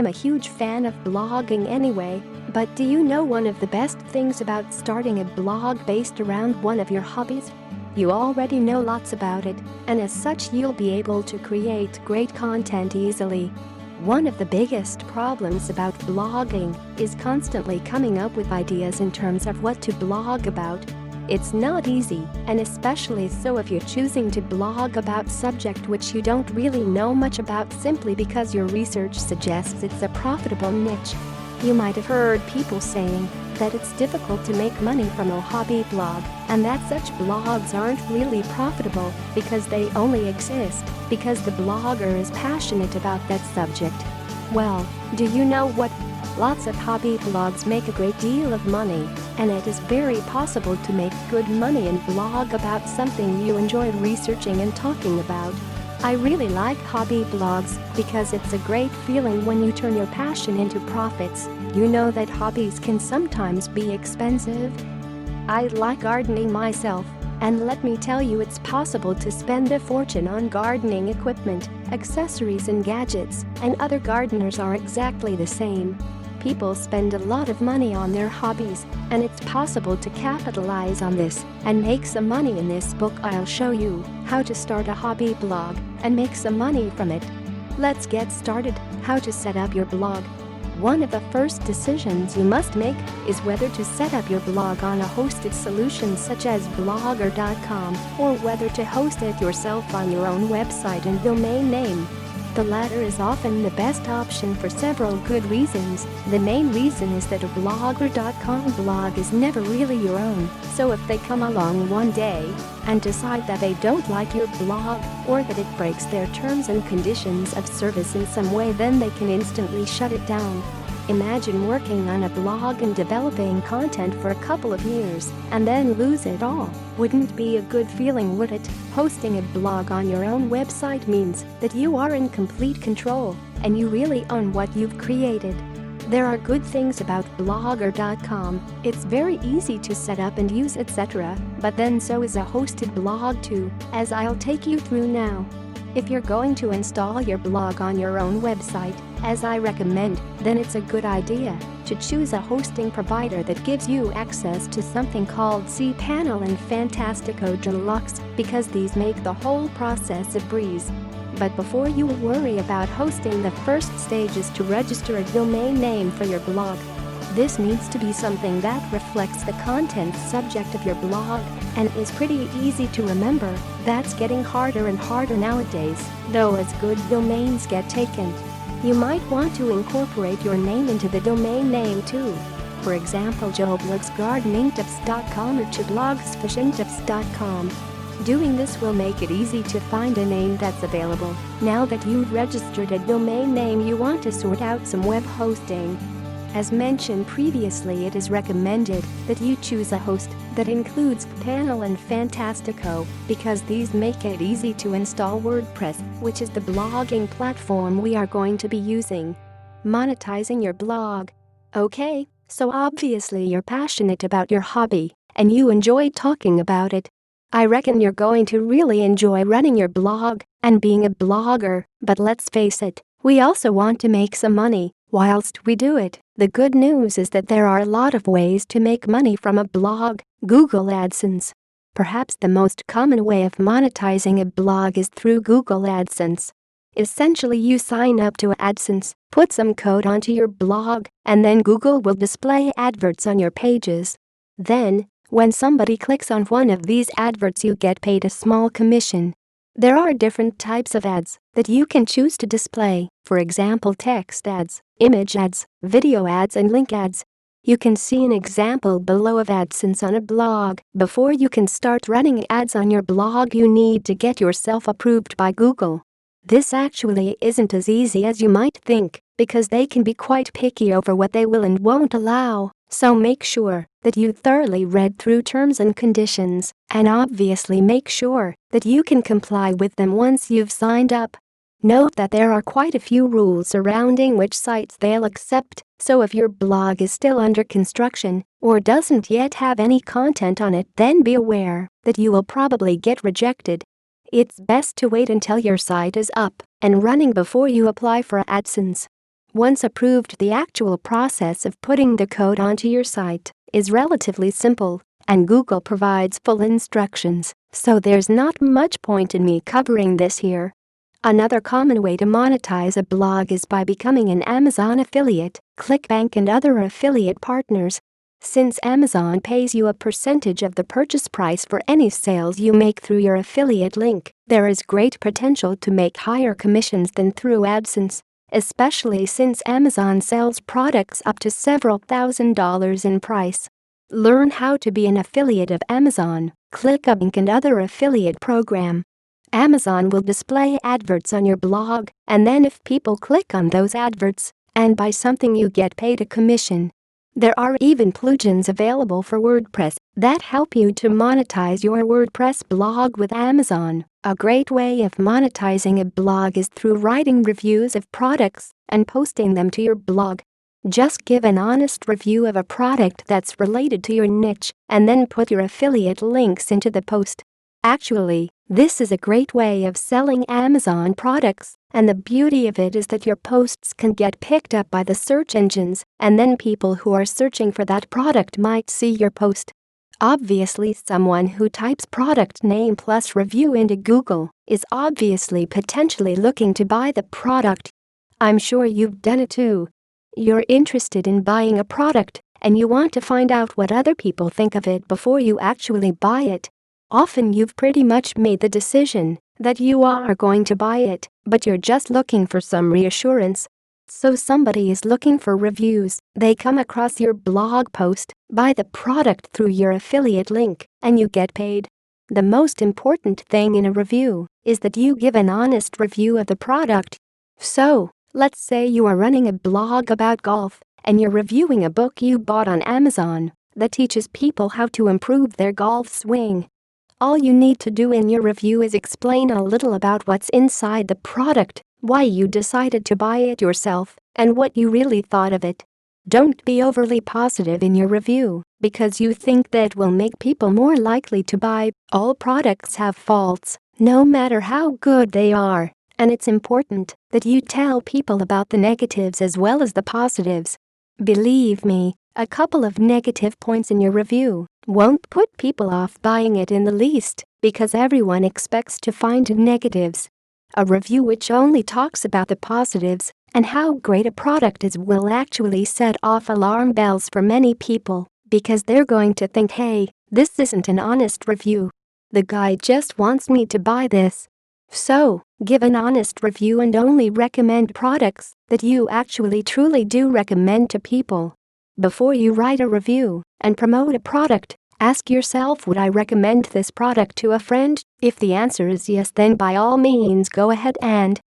I'm a huge fan of blogging anyway, but do you know one of the best things about starting a blog based around one of your hobbies? You already know lots about it, and as such you'll be able to create great content easily. One of the biggest problems about blogging is constantly coming up with ideas in terms of what to blog about. It's not easy, and especially so if you're choosing to blog about subject which you don't really know much about simply because your research suggests it's a profitable niche. You might have heard people saying that it's difficult to make money from a hobby blog and that such blogs aren't really profitable because they only exist because the blogger is passionate about that subject. Well, do you know what? Lots of hobby blogs make a great deal of money, and it is very possible to make good money and blog about something you enjoy researching and talking about. I really like hobby blogs because it's a great feeling when you turn your passion into profits. You know that hobbies can sometimes be expensive. I like gardening myself, and let me tell you it's possible to spend a fortune on gardening equipment, accessories and gadgets, and other gardeners are exactly the same. People spend a lot of money on their hobbies, and it's possible to capitalize on this and make some money. In this book I'll show you how to start a hobby blog and make some money from it. Let's get started. How to set up your blog. One of the first decisions you must make is whether to set up your blog on a hosted solution such as blogger.com or whether to host it yourself on your own website and domain name. The latter is often the best option for several good reasons. The main reason is that a blogger.com blog is never really your own, so if they come along one day and decide that they don't like your blog or that it breaks their terms and conditions of service in some way, then they can instantly shut it down. Imagine working on a blog and developing content for a couple of years and then lose it all. Wouldn't be a good feeling, would it? Hosting a blog on your own website means that you are in complete control and you really own what you've created. There are good things about blogger.com. It's very easy to set up and use, etc., but then so is a hosted blog too, as I'll take you through now. If you're going to install your blog on your own website, as I recommend, then it's a good idea to choose a hosting provider that gives you access to something called cPanel and Fantastico Deluxe, because these make the whole process a breeze. But before you worry about hosting, the first stage is to register a domain name for your blog. This needs to be something that reflects the content subject of your blog and is pretty easy to remember. That's getting harder and harder nowadays, though, as good domains get taken. You might want to incorporate your name into the domain name too. For example, joblogsgardeningtips.com or chiblogsfishingtips.com. Doing this will make it easy to find a name that's available. Now that you've registered a domain name, you want to sort out some web hosting. As mentioned previously, it is recommended that you choose a host that includes cPanel and Fantastico because these make it easy to install WordPress, which is the blogging platform we are going to be using. Monetizing your blog. Okay, so obviously you're passionate about your hobby and you enjoy talking about it. I reckon you're going to really enjoy running your blog and being a blogger, but let's face it, we also want to make some money whilst we do it. The good news is that there are a lot of ways to make money from a blog. Google AdSense. Perhaps the most common way of monetizing a blog is through Google AdSense. Essentially, you sign up to AdSense, put some code onto your blog, and then Google will display adverts on your pages. Then, when somebody clicks on one of these adverts, you get paid a small commission. There are different types of ads that you can choose to display, for example text ads, image ads, video ads and link ads. You can see an example below of AdSense on a blog. Before you can start running ads on your blog, you need to get yourself approved by Google. This actually isn't as easy as you might think, because they can be quite picky over what they will and won't allow. So make sure that you thoroughly read through terms and conditions, and obviously make sure that you can comply with them once you've signed up. Note that there are quite a few rules surrounding which sites they'll accept, so if your blog is still under construction or doesn't yet have any content on it, then be aware that you will probably get rejected. It's best to wait until your site is up and running before you apply for AdSense. Once approved, the actual process of putting the code onto your site is relatively simple, and Google provides full instructions, so there's not much point in me covering this here. Another common way to monetize a blog is by becoming an Amazon affiliate, ClickBank and other affiliate partners. Since Amazon pays you a percentage of the purchase price for any sales you make through your affiliate link, there is great potential to make higher commissions than through AdSense, especially since Amazon sells products up to several $1,000s in price. Learn how to be an affiliate of Amazon, ClickBank and other affiliate program. Amazon will display adverts on your blog, and then if people click on those adverts and buy something, you get paid a commission. There are even plugins available for WordPress that help you to monetize your WordPress blog with Amazon. A great way of monetizing a blog is through writing reviews of products and posting them to your blog. Just give an honest review of a product that's related to your niche and then put your affiliate links into the post. Actually, this is a great way of selling Amazon products, and the beauty of it is that your posts can get picked up by the search engines, and then people who are searching for that product might see your post. Obviously, someone who types product name plus review into Google is obviously potentially looking to buy the product. I'm sure you've done it too. You're interested in buying a product, and you want to find out what other people think of it before you actually buy it. Often you've pretty much made the decision that you are going to buy it, but you're just looking for some reassurance. So somebody is looking for reviews, they come across your blog post, buy the product through your affiliate link, and you get paid. The most important thing in a review is that you give an honest review of the product. So, let's say you are running a blog about golf, and you're reviewing a book you bought on Amazon that teaches people how to improve their golf swing. All you need to do in your review is explain a little about what's inside the product, why you decided to buy it yourself, and what you really thought of it. Don't be overly positive in your review because you think that will make people more likely to buy. All products have faults, no matter how good they are, and it's important that you tell people about the negatives as well as the positives. Believe me, a couple of negative points in your review won't put people off buying it in the least, because everyone expects to find negatives. A review which only talks about the positives and how great a product is will actually set off alarm bells for many people, because they're going to think, hey, this isn't an honest review. The guy just wants me to buy this. So, give an honest review and only recommend products that you actually truly do recommend to people. Before you write a review and promote a product, ask yourself, would I recommend this product to a friend? If the answer is yes, then by all means go ahead and